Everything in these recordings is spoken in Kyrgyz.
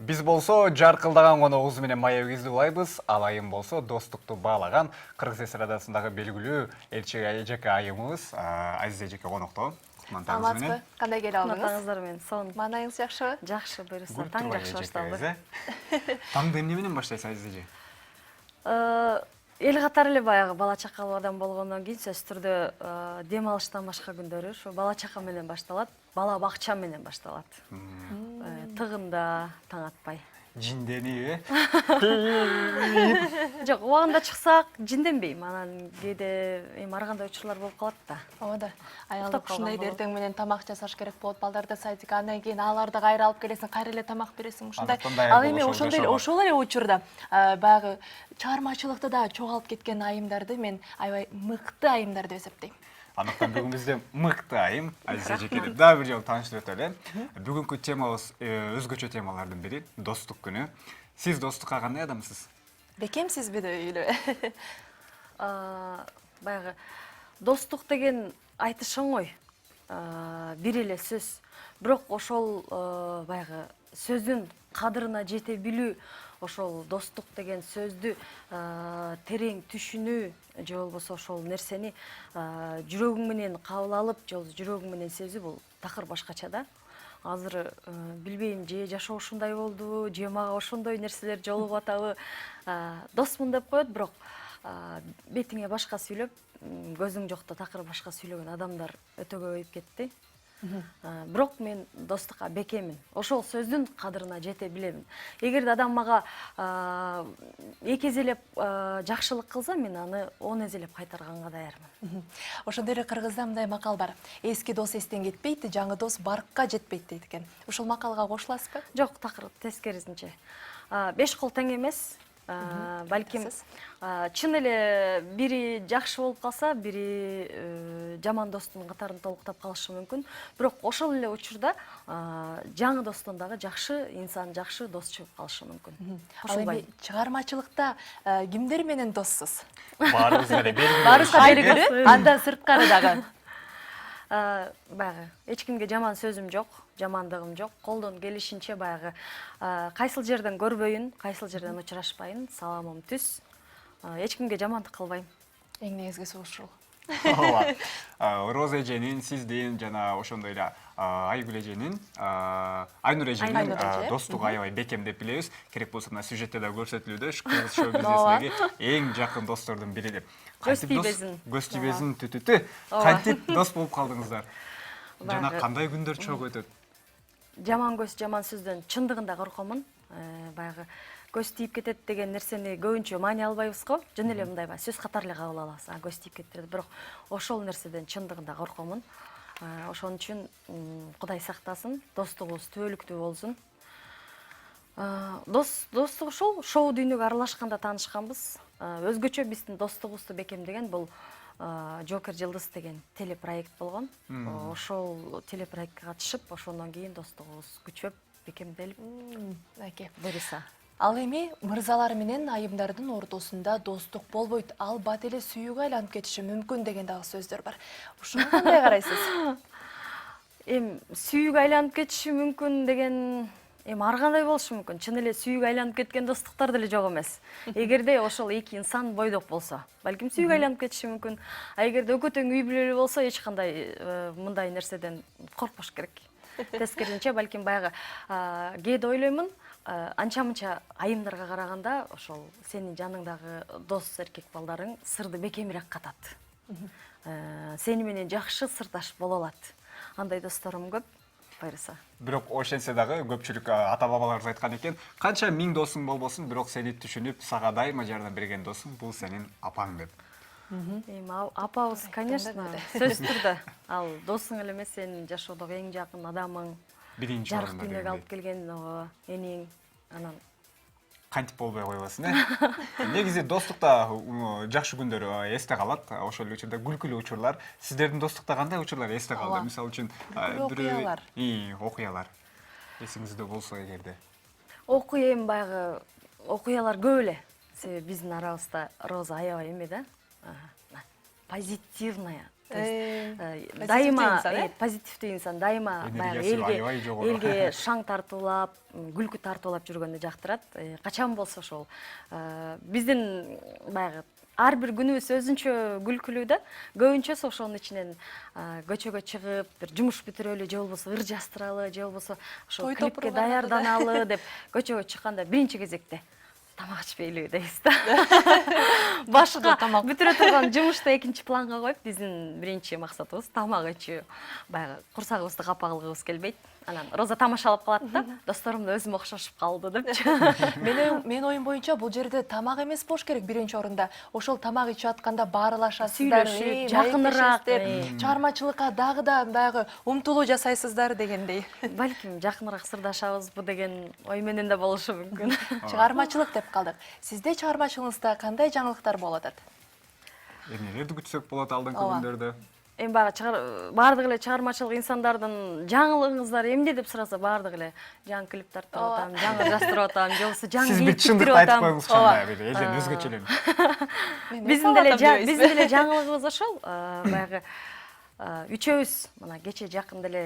Биз болсо жаркылдаган коногубуз менен маегибизди улайбыз. Ал айым болсо достукту баалаган Кыргыз эстрадасындагы белгилүү элчи эжеке айымыбыз Азиз эжеке конокто. Кутмандарыңыз менен. Кандай келе алдыңыз? Кутмандарыңыздар менен. Сонун. Маанайыңыз жакшыбы? Жакшы, буюрса. Таң жакшы башталды. Таңды эмне менен баштайсыз Азиз эже? Эл катары эле баягы бала чакалуу адам болгондон кийин сөзсүз түрдө дем алыштан башка күндөрү ушу бала чака менен башталат, бала бакча менен башталат. Тыгында таң атпай. Жиндениби? Жок, убагында чыксак жинденбейм. Анан кээде ар кандай учурлар болуп калат да. Ооба. Аялдык ушундай эртең менен тамак жасаш керек болот, балдарды садикка, андан кийин аларды кайра алып келесиң, кайра эле тамак бересиң, ушундай. Ал эми ошол эле учурда баягы чыгармачылыкта да чоголуп кеткен айымдарды мен аябай мыкты айымдар деп эсептейм. Андыктан бүгүн бизде мыкты айым Азиз эжеке деп дагы бир жолу тааныштырып өтөлү. Бүгүнкү темабыз өзгөчө темалардын бири достук күнү. Сиз достукка кандай адамсыз? Бекемсизби дейлү? Баягы достук деген айтыш оңой. Бир эле сөз. Бирок ошол баягы сөздүн кадырына жете билүү, ошол достук деген сөздү терең түшүнүү, же болбосо ошол нерсени жүрөгүң менен кабыл алып, же жүрөгүң менен сезүү, бул такыр башкача да. Азыр билбейм, же жашоо ушундай болду, же мага ошондой нерселер жолугуп атабы. Досмун деп коет, бирок бетиңе башка сүйлөп, көзүң жокто такыр башка сүйлөгөн адамдар өтө көбөйүп кетти. Бирок мен достукка бекеммин. Ошол сөздүн кадырына жете билемин. Эгерде адам мага 2 эзелеп жакшылык кылса, мен аны 10 эзелеп кайтарганга даярмын. Ошондой эле кыргызда мындай макал бар. Эски дос эстен кетпейт, жаңы дос баркка жетпейт дейт экен. Ушул макалга кошуласызбы? Жок, такыр тескерисинче. 5 кол тең эмес. Балким чын эле бири жакшы болуп калса, бири жаман достун катарын толуктап калышы мүмкүн. Бирок ошол эле учурда жаңы достон дагы жакшы инсан, жакшы дос чыгып калышы мүмкүн. Ал эми чыгармачылыкта кимдер менен доссуз? Баарыбызга эле белгилүү. Баарыбызга белгилүү. Андан сырткары дагы. Баягы эч кимге жаман сөзүм жок, жамандыгым жок. Колдон келишинче баягы кайсыл жерден көрбөйүн, кайсыл жерден учурашпайын, саламым түз. Эч кимге жамандык кылбайм. Эң негизгиси ушул. Ооба. Роза эженин, сиздин жана ошондой эле Айгүл эженин, Айнур эженин достугу аябай бекем деп билебиз. Керек болсо мына сюжетте да көрсөтүлүүдө, кыргыз шоу бизнесиндеги эң жакын достордун бири деп. Көз тийбезин. Көз тийбезин түтүтү. Кантип дос болуп калдыңыздар? Жана кандай күндөр чогуу өтөт? Жаман көз, жаман сөздөн чындыгында коркомун. Баягы көз тийип кетет деген нерсени көбүнчө маани албайбыз го. Жөн эле мындай сөз катары эле кабыл алабыз. Көз тийип кетет. Бирок ошол нерседен чындыгында коркомун. Ошон үчүн Кудай сактасын, достугубуз түбөлүктүү болсун. Достук ушул шоу дүйнөгө аралашканда таанышканбыз. Өзгөчө биздин достугубузду бекемдеген бул Жокер Жылдыз деген телепроект болгон. Ошол телепроектке катышып, ошондон кийин достугубуз күчөп, бекемделип, буюрса. Ал эми мырзалар менен айымдардын ортосунда достук болбойт, ал бат эле сүйүүгө айланып кетиши мүмкүн деген дагы сөздөр бар. Ушуга кандай карайсыз? Сүйүүгө айланып кетиши мүмкүн деген ар кандай болушу мүмкүн. Чын эле сүйүүгө айланып кеткен достуктар деле жок эмес. Эгерде ошол эки инсан бойдок болсо, балким сүйүүгө айланып кетиши мүмкүн. Эгерде экөө тең үй бүлөлүү болсо, эч кандай мындай нерседен коркпош керек. Тескерисинче, балким баягы кээде ойлоймун, анча-мынча айымдарга караганда ошол сенин жаныңдагы дос эркек балдарың сырды бекемирээк катат. Сени менен жакшы сырдаш боло алат. Андай досторум көп. Бирок ошентсе дагы көпчүлүк ата-бабаларыбыз айткан экен, канча миң досуң болбосун, бирок сени түшүнүп, сага дайыма жардам берген досуң бул сенин апаң деп. Апабыз, конечно, сөзсүз түрдө. Ал досуң эле эмес, сенин жашоодогу эң жакын адамың, жарык дүйнөгө алып келген эниң, анан кантип болбой койбосун, Негизи достукта жакшы күндөр эсте калат, ошол эле учурда күлкүлүү учурлар. Сиздердин достукта кандай учурлар эсте калды? Мисалы үчүн окуялар. Эсиңизде болсо эгерде. Баягы окуялар көп эле. Себеби биздин арабызда Роза аябай эме да, позитивная, Дайыма позитивдүү инсан, дайыма Энергиясы элге шаң тартуулап, күлкү тартуулап жүргөндү жактырат. Качан болсо ошол биздин баягы ар бир күнүбүз өзүнчө күлкүлүү да. Көбүнчөсү ошонун ичинен көчөгө чыгып, бир жумуш бүтүрөлү, же болбосо ыр жастыралы, же болбосо ошол клипке даярданалы деп көчөгө чыкканда биринчи кезекте тамак ичпейлиби дейбиз да. Башка бүтүрө турган жумушту экинчи планга коюп, биздин биринчи максатыбыз тамак ичүү. Баягы курсагыбызды капа кылгыбыз келбейт. Анан Роза тамашалап калат да, досторум да өзүмө окшошуп калды депчи. Менин оюм боюнча бул жерде тамак эмес болуш керек биринчи орунда. Ошол тамак ичип атканда баарылашасыздар, сүйлөшүп, жакыныраак, чыгармачылыкка дагы да баягы умтулуу жасайсыздар дегендей. Балким жакыныраак сырдашабызбы деген ой менен да болушу мүмкүн. Чыгармачылык деп калдык. Сизде чыгармачылыгыңызда кандай жаңылыктар болуп атат? Эмнелерди күтсөк болот алдыңкы күндөрдө? Эми баардык эле чыгармачылык инсандардын жаңылыгыңыздары эмне деп сураса, баардык эле жаңы клип тартып атам, жаңы жастырып атам, же болбосо жаңы Сиз бир чындыкты айтып коюңуз кандай бир элден өзгөчөлөнүп. Биздин деле жаңылыгыбыз ошол, баягы үчөөбүз мына кече жакында эле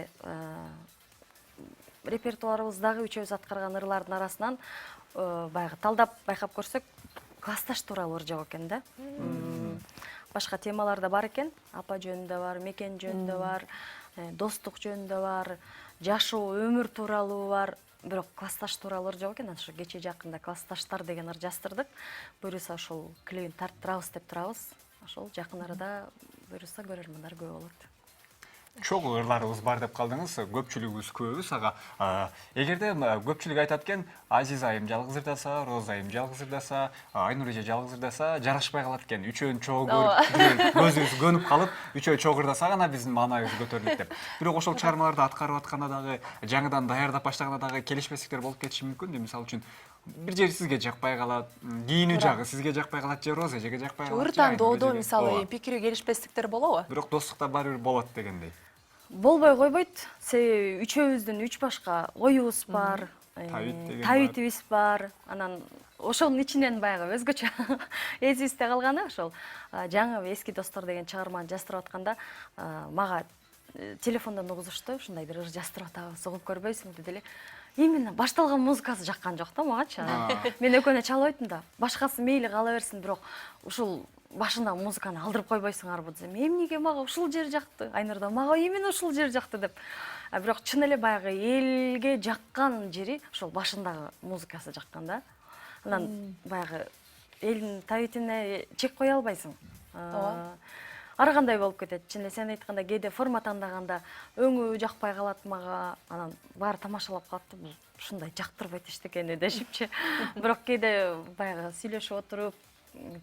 репертуарыбыздагы үчөөбүз аткарган ырлардын арасынан баягы талдап байкап көрсөк, классташ тууралуу ыр жок экен да. Башка темалар да бар экен. Апа жөнүндө бар, мекен жөнүндө бар, достук жөнүндө бар, жашоо, өмүр тууралуу бар. Бирок классташ тууралуу ыр жок экен. Ошо кече жакында классташтар деген ыр жаздырдык. Буюрса ошол клипин тарттырабыз деп турабыз. Ошол жакын арада буюрса көрөрмандар көп болот. Чогуу ырларыбыз бар деп калдыңыз, көпчүлүгүбүз көбүбүз ага. Эгерде көпчүлүк айтат экен, Азиз айым жалгыз ырдаса, Роза айым жалгыз ырдаса, Айнур эже жалгыз ырдаса, жарашпай калат экен. Үчөөнү чогуу көрүп, көзүбүз көнүп калып, үчөө чогуу ырдаса гана биздин маанайыбыз көтөрүлөт деп. Бирок ошол чыгармаларды аткарып атканда дагы, жаңыдан даярдап баштаганда дагы келишпестиктер болуп кетиши мүмкүн. Мисалы үчүн бир жери сизге жакпай калат, кийинүү жагы сизге жакпай калат, же Роза эжеге жакпай калат. Ыр тандоодо мисалы пикири келишпестиктер болобу? Бирок достукта баары бир болот дегендей. Болбой койбойт. Себеби үчөөбүздүн үч башка оюбуз бар, табитибиз бар. Анан ошонун ичинен баягы өзгөчө эсибизде калганы ошол жаңы эски достор деген чыгарманы жастырып атканда мага телефондон угузушту, ушундай бир ыр жастырып атабыз, угуп көрбөйсүңбү деди эле. Именно башталган музыкасы жаккан жок да магачы. Мен экөөнө чалып айттым да, башкасы мейли кала берсин, бирок ушул башында музыканы алдырып койбойсуңарбы десем, эмнеге мага ушул жер жакты, Айнурда мага именно ушул жер жакты деп. Бирок чын эле баягы элге жаккан жери ошол башындагы музыкасы жаккан да. Анан баягы элдин табитине чек кое албайсың. Ар кандай болуп кетет. Чын эле сен айткандай кээде форма тандаганда өңү жакпай калат мага. Анан баары тамашалап калат да, бул ушундай жактырбайт эчтекени дешипчи. Бирок кээде баягы сүйлөшүп отуруп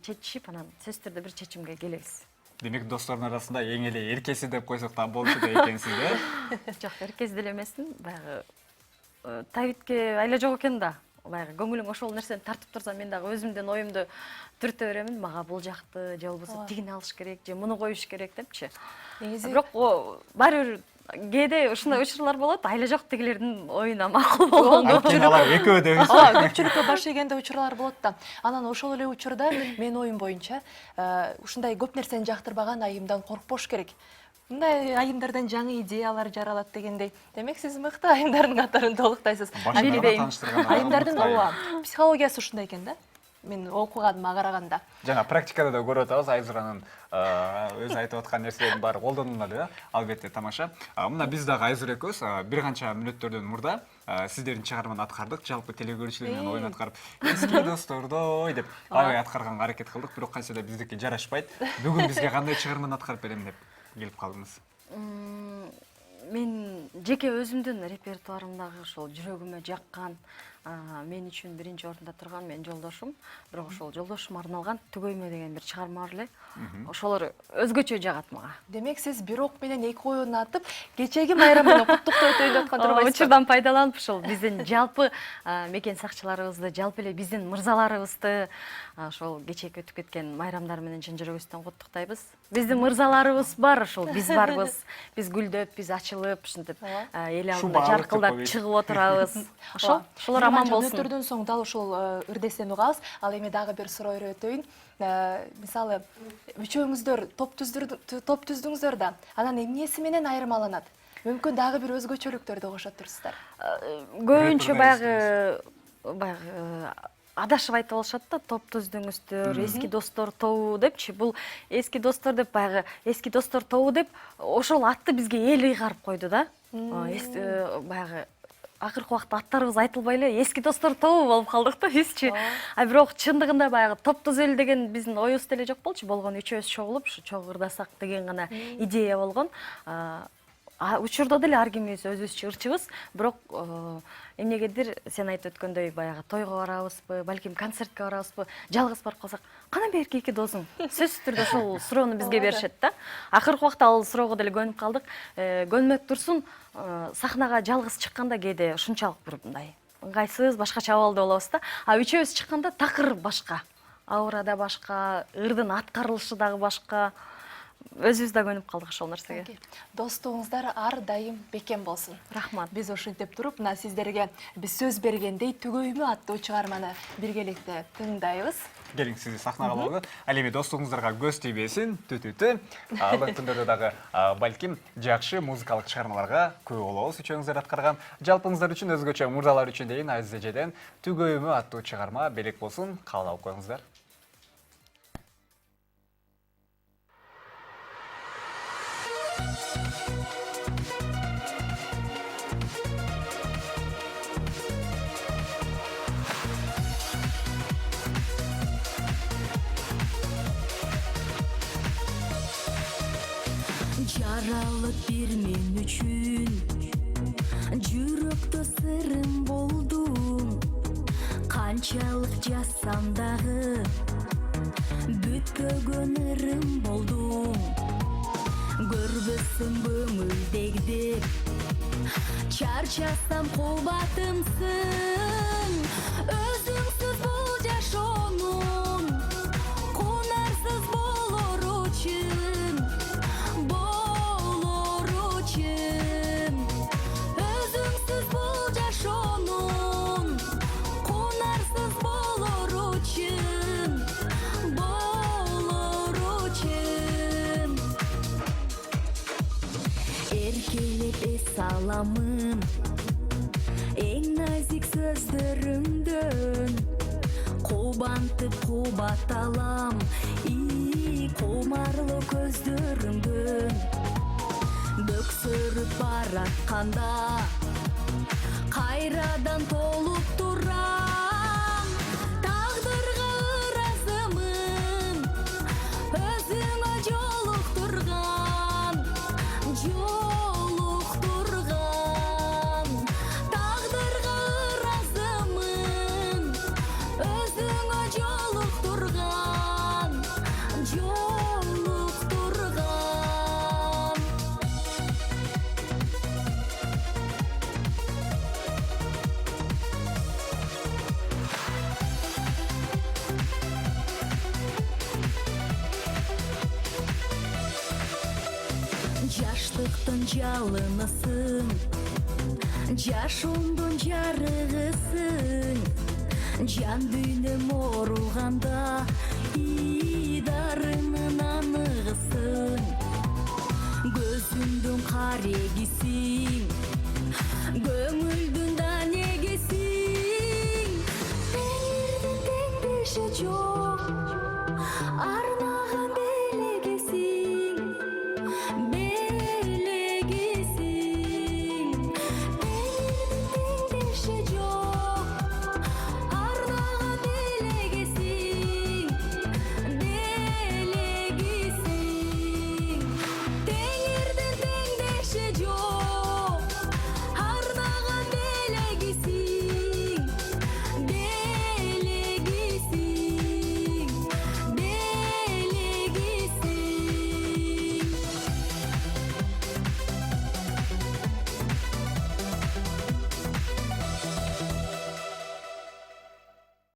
чечишип, анан сөзсүз түрдө бир чечимге келебиз. Демек достордун арасында эң эле эркеси деп койсок да болчу да экенсиз да? Жок, эркеси деле эмесмин. Баягы табитке айла жок экен да. Баягы көңүлүң ошол нерсени тартып турса, мен дагы өзүмдүн оюмду түртө беремин. Мага бул жакты, же болбосо тигини алыш керек, же муну коюш керек депчи. Бирок баары бир кээде ушундай учурлар болот, айла жок тигилердин оюна макул болгондо. Алар экөө дебиз. Көпчүлүккө баш ийгенде учурлар болот да. Анан ошол эле учурда менин оюм боюнча ушундай көп нерсени жактырбаган айымдан коркпош керек. Мындай айымдардан жаңы идеялар жаралат дегендей. Демек сиз мыкты айымдардын катарын толуктайсыз. Айымдардын психологиясы ушундай экен да. Мен окуганыма караганда. Жана практикада да көрүп атабыз, Айзуранын өзү айтып аткан нерселердин баары колдонулат да. Албетте тамаша. Мына биз дагы Айзур экөөбүз бир канча мүнөттөрдөн мурда сиздердин чыгарманы аткардык, жалпы телекөрүүчүлөр менен оюн аткарып, эски достордой деп аябай аткарганга аракет кылдык, бирок кайсыда биздики жарашпайт. Бүгүн бизге кандай чыгарманы аткарып берем деп келип калдыңыз? Мен жеке өзүмдүн репертуарымдагы ошол жүрөгүмө жаккан, мен үчүн биринчи орунда турган менин жолдошум, бирок ошол жолдошума арналган Түгөймө деген бир чыгарма бар эле. Ошолор өзгөчө жагат мага. Демек сиз бир ок менен эки оюн атып, кечеги майрам менен куттуктоо өтөйүн деп аткан турбайсызбы? Учурдан пайдаланып ошол биздин жалпы мекен сакчыларыбызды, жалпы эле биздин мырзаларыбызды ошол кечеги өтүп кеткен майрамдар менен чын жүрөгүбүздөн куттуктайбыз. Биздин мырзаларыбыз бар, ошол биз барбыз. Биз гүлдөп, биз ачылып, ушинтип эл алдында жаркылдап чыгып отурабыз. Ошолор аман болсын. Өнөтүрдөн соң дал ушул ырдестен угабыз. Ал эми дагы бир суроо өрөтөйүн. Мисалы, үчөөңүздөр топ түздүңүздөр да, анан эмнеси менен айырмаланат? Мүмкүн дагы бир өзгөчөлүктөрдү кошот турсуздар. Көбүнчө баягы адашып айтып алышат да, топ түздүңүздөр, эски достор тобу депчи. Бул эски достор деп баягы эски достор тобу деп ошол атты бизге эл ыйгарып койду да. Баягы акыркы убакта аттарыбыз айтылбай эле эски достор тобу болуп калдык да бизчи. Бирок чындыгында баягы топ түзөлү деген биздин оюбузда эле жок болчу. Болгон үчөөбүз чогулуп ушу чогурдасак деген гана идея болгон. Учурда деле ар кимибиз өзүбүзчө ырчыбыз, бирок эмнегедир сен айтып өткөндөй баягы тойго барабызбы, балким концертке барабызбы, жалгыз барып калсак, кана берки эки досуң? Сөзсүз түрдө ошол суроону бизге беришет да. Акыркы убакта ал суроого деле көнүп калдык. Көнмөк турсун, сахнага жалгыз чыкканда кээде ушунчалык бир мындай ыңгайсыз, башкача абалда болобуз да. Үчөөбүз чыкканда такыр башка, аура да башка, ырдын аткарылышы дагы башка. Өзүбүз да көнүп калдык ошол нерсеге. Достугуңуздар ар дайым бекем болсун. Рахмат. Биз ушинтип туруп, мына сиздерге биз сөз бергендей Түгөймө аттуу чыгарманы биргеликте тыңдайбыз. Келиң сизди сахнага алалы. Ал эми достугуңуздарга көз тийбесин, түтүтү. Алын күндөрдө дагы балким жакшы музыкалык чыгармаларга күбө болобуз үчөөңүздөр аткарган. Жалпыңыздар үчүн, өзгөчө мурзалар үчүн дейин азиз эжеден Түгөймө аттуу чыгарма белек болсун. Кабыл алып коюңуздар. Жаралып бир мен үчүн жүрөктө сырым болдуң, канчалык жазсам дагы бүткөгөн ырым болдуң. Көрбөсүң көңүлдегдеп чарчасам кубатымсың, өзүңсүз бул жашоонун конарсыз болор үчүн. Өзүңсүз бул жашоонун конарсыз болор үчүн. Эркелеп эс аламын эң назик сөздөрүңдөн, кубантып кубаталам кумарлуу көздөрүңдөн. Бөксөрүп баратканда кайрадан толуп турам, тагдырга ыраазымын өзүңө жолуктурган. Тагдырга ыраазымын өзүңө жолуктурган. Жаштыктын жалынысың, жашоомдун жарыгысың, жан дүйнөм ооруганда дарынын аныгысың. Көзүмдүн карегисиң, көңүлдүн да негесиң. Теңирдин теңдеши жок.